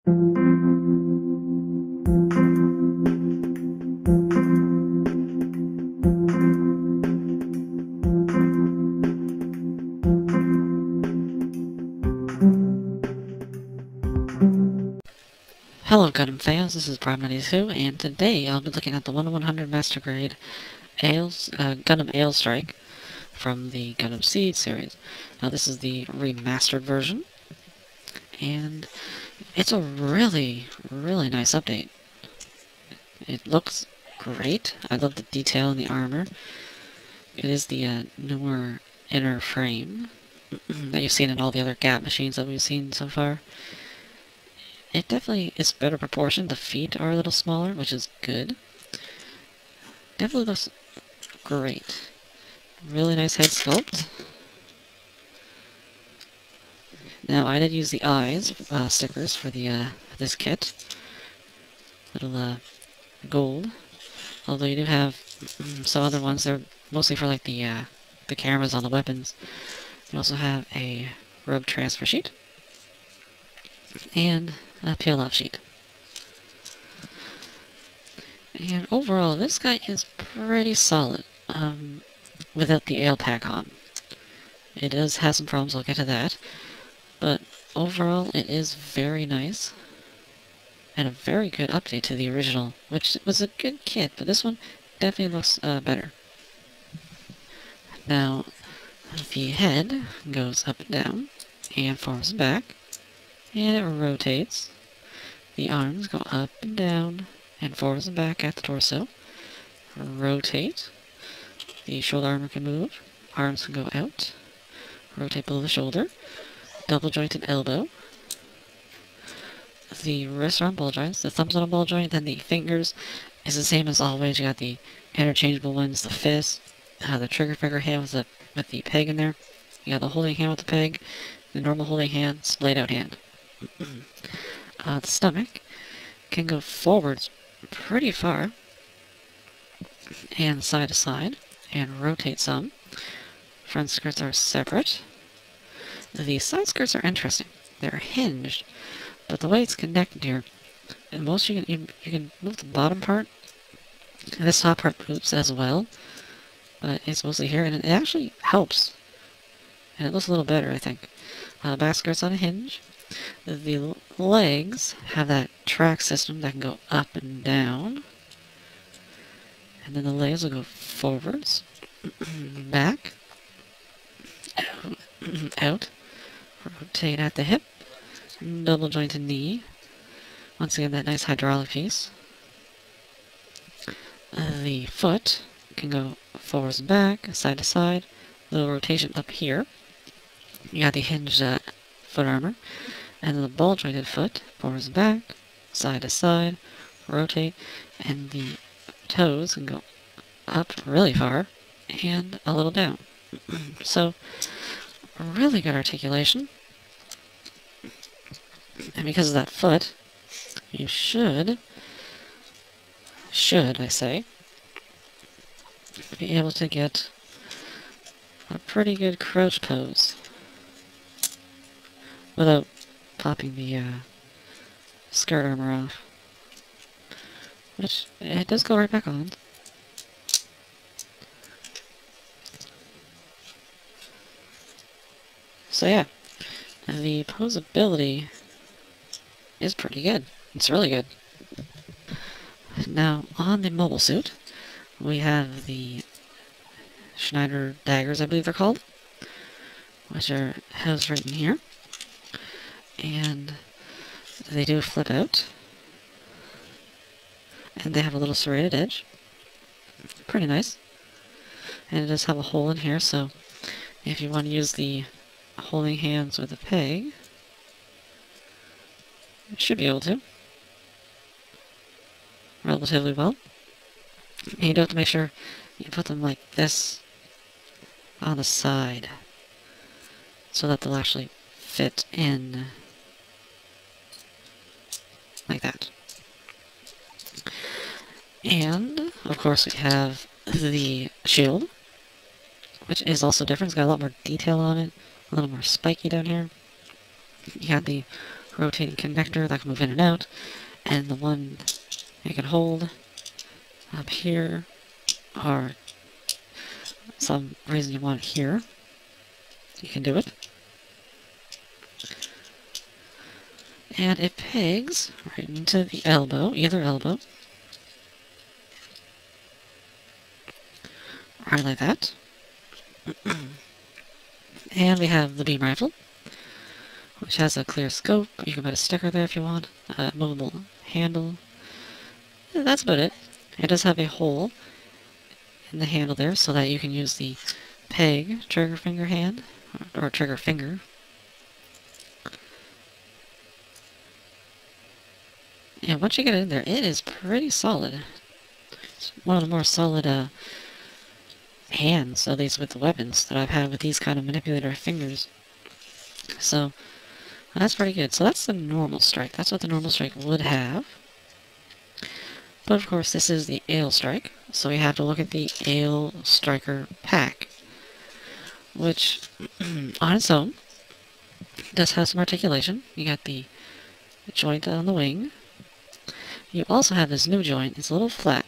Hello Gundam fans, this is Prime92, and today I'll be looking at the 1/100 Master Grade Gundam Aile Strike from the Gundam Seed series. Now this is the remastered version, and it's a really nice update. It looks great. I love the detail in the armor. It is the newer inner frame that you've seen in all the other Gap machines that we've seen so far. It definitely is better proportioned. The feet are a little smaller, which is good. Definitely looks great. Really nice head sculpt. Now, I did use the eyes stickers for the this kit. Little gold. Although you do have some other ones. They're mostly for like the cameras on the weapons. You also have a robe transfer sheet and a peel-off sheet. And overall, this guy is pretty solid, without the ale pack on. It does have some problems, I'll get to that, but overall, it is very nice, and a very good update to the original, which was a good kit, but this one definitely looks better. Now, the head goes up and down, and forwards and back, and it rotates. The arms go up and down, and forwards and back at the torso. Rotate. The shoulder armor can move. Arms can go out. Rotate below the shoulder. Double jointed elbow. The wrists are on ball joints. The thumbs on a ball joint. Then the fingers is the same as always. You got the interchangeable ones. The fist. The trigger finger hand with the peg in there. You got the holding hand with the peg. The normal holding hand. Splayed out hand. The stomach can go forwards pretty far and side to side and rotate some. Front skirts are separate. The side skirts are interesting. They're hinged, but the way it's connected here, and most you can move the bottom part, and this top part moves as well, but it's mostly here, and it actually helps, and it looks a little better, I think. Back skirts on a hinge. The legs have that track system that can go up and down. And then the legs will go forwards, back, out, rotate at the hip, double jointed knee. Once again, that nice hydraulic piece. The foot can go forwards and back, side to side. Little rotation up here. You got the hinged foot armor. And then the ball jointed foot, forwards and back, side to side, rotate, and the toes can go up really far and a little down. So, really good articulation. And because of that foot, you should I say, be able to get a pretty good crouch pose without popping the skirt armor off, which it does go right back on. So yeah, the posability is pretty good. It's really good. Now, on the mobile suit, we have the Schneider daggers, I believe they're called, which are housed right in here. And they do flip out. And they have a little serrated edge. Pretty nice. And it does have a hole in here, so if you want to use the holding hands with a peg, you should be able to. Relatively well. And you do have to make sure you put them like this on the side, so that they'll actually fit in like that. And, of course, we have the shield, which is also different. It's got a lot more detail on it, a little more spiky down here. You got the rotating connector that can move in and out, and the one you can hold up here, or some reason you want it here, you can do it. And it pegs right into the elbow, either elbow. Right like that. And we have the beam rifle, which has a clear scope. You can put a sticker there if you want. A movable handle. And that's about it. It does have a hole in the handle there so that you can use the peg trigger finger hand, or trigger finger. And once you get it in there, it is pretty solid. It's one of the more solid hands, at least with the weapons, that I've had with these kind of manipulator fingers. So, that's pretty good. So that's the normal strike. That's what the normal strike would have. But of course, this is the Aile Strike, so we have to look at the Aile Striker pack, which, on its own, does have some articulation. You got the joint on the wing. You also have this new joint. It's a little flap,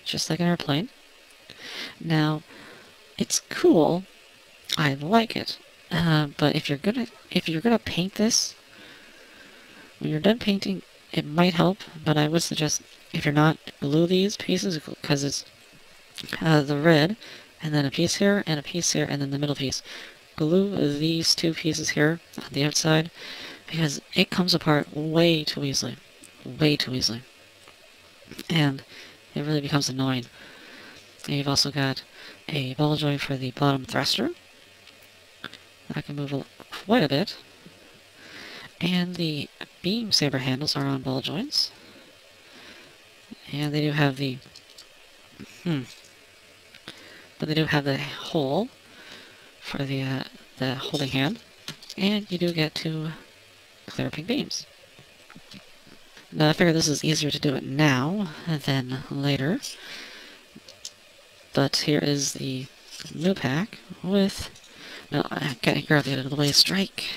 just like an airplane. Now, it's cool. I like it. But if you're gonna paint this, when you're done painting, it might help. But I would suggest, if you're not, glue these pieces, because it's the red, and then a piece here, and a piece here, and then the middle piece. Glue these two pieces here on the outside, because it comes apart way too easily. Way too easily. And it really becomes annoying. And you've also got a ball joint for the bottom thruster. That can move quite a bit. And the beam saber handles are on ball joints. And they do have the... But they do have the hole for the holding hand. And you do get two clear pink beams. Now, I figure this is easier to do it now than later. But here is the new pack with... No, I gotta grab the out of the way, strike.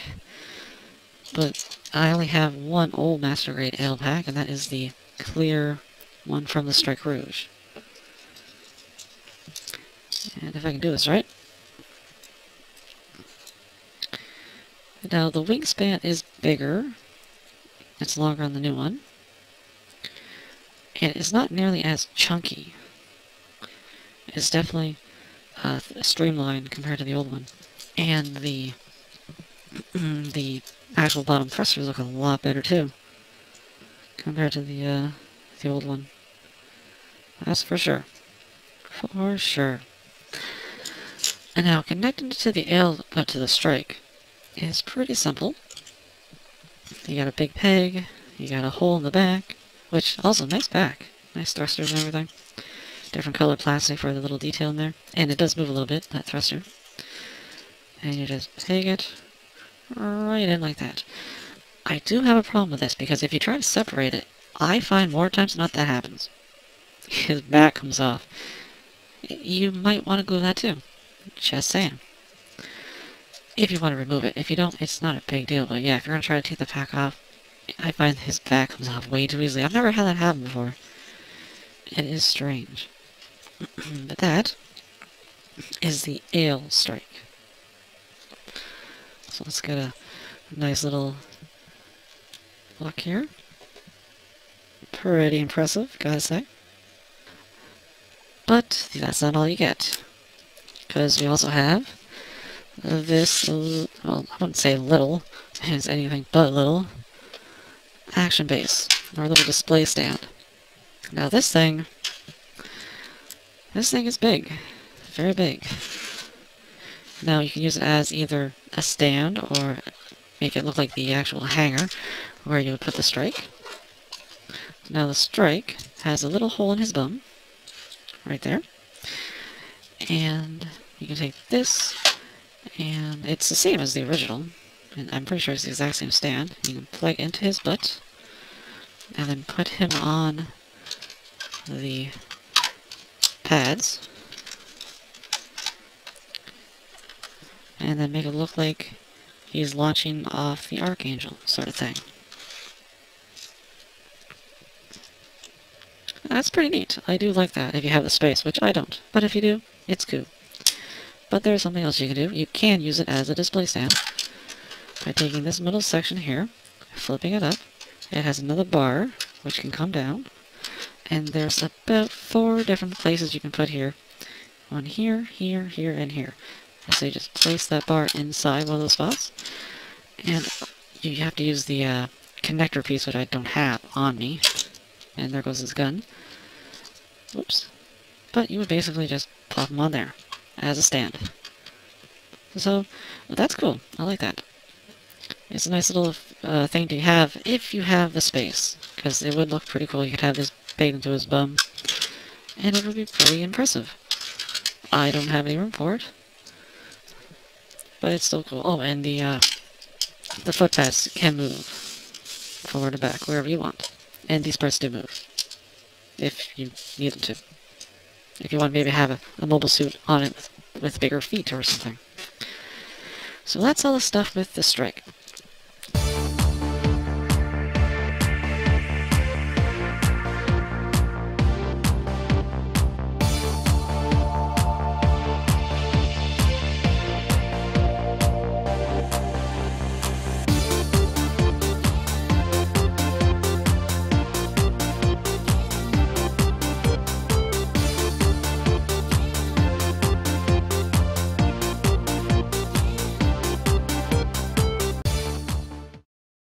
But I only have one old Master Grade Aile pack, and that is the clear one from the Strike Rouge. And if I can do this right... Now, the wingspan is bigger. It's longer on the new one. And it's not nearly as chunky. It's definitely streamlined compared to the old one. And the actual bottom thrusters look a lot better too, compared to the old one. That's for sure. For sure. And now connecting it to the to the strike is pretty simple. You got a big peg, you got a hole in the back, which also nice back, nice thrusters and everything. Different colored plastic for the little detail in there, and it does move a little bit, that thruster. And you just peg it right in like that. I do have a problem with this, because if you try to separate it, I find more times than not that happens. His back comes off. You might want to glue that too. Just saying. If you want to remove it. If you don't, it's not a big deal. But yeah, if you're going to try to take the pack off, I find his back comes off way too easily. I've never had that happen before. It is strange. But that is the Aile Strike. So let's get a nice little look here. Pretty impressive, gotta say. But that's not all you get. Because we also have this, well, I wouldn't say little, it's anything but little, action base, or little display stand. Now this thing is big. Very big. Now you can use it as either a stand, or make it look like the actual hanger where you would put the strike. Now the strike has a little hole in his bum, right there. And you can take this, and it's the same as the original. And I'm pretty sure it's the exact same stand. You can plug into his butt, and then put him on the pads. And then make it look like he's launching off the Archangel, sort of thing. That's pretty neat. I do like that if you have the space, which I don't. But if you do, it's cool. But there's something else you can do. You can use it as a display stand by taking this middle section here, flipping it up. It has another bar, which can come down. And there's about 4 different places you can put here. One here, here, here, and here. So you just place that bar inside one of those spots. And you have to use the connector piece, which I don't have on me. And there goes his gun. Whoops. But you would basically just plop them on there as a stand. So, that's cool. I like that. It's a nice little thing to have if you have the space. Because it would look pretty cool. You could have this baked into his bum. And it would be pretty impressive. I don't have any room for it. But it's still cool. Oh, and the footpaths can move forward and back, wherever you want. And these parts do move, if you need them to. If you want to maybe have a mobile suit on it with bigger feet or something. So that's all the stuff with the Strike.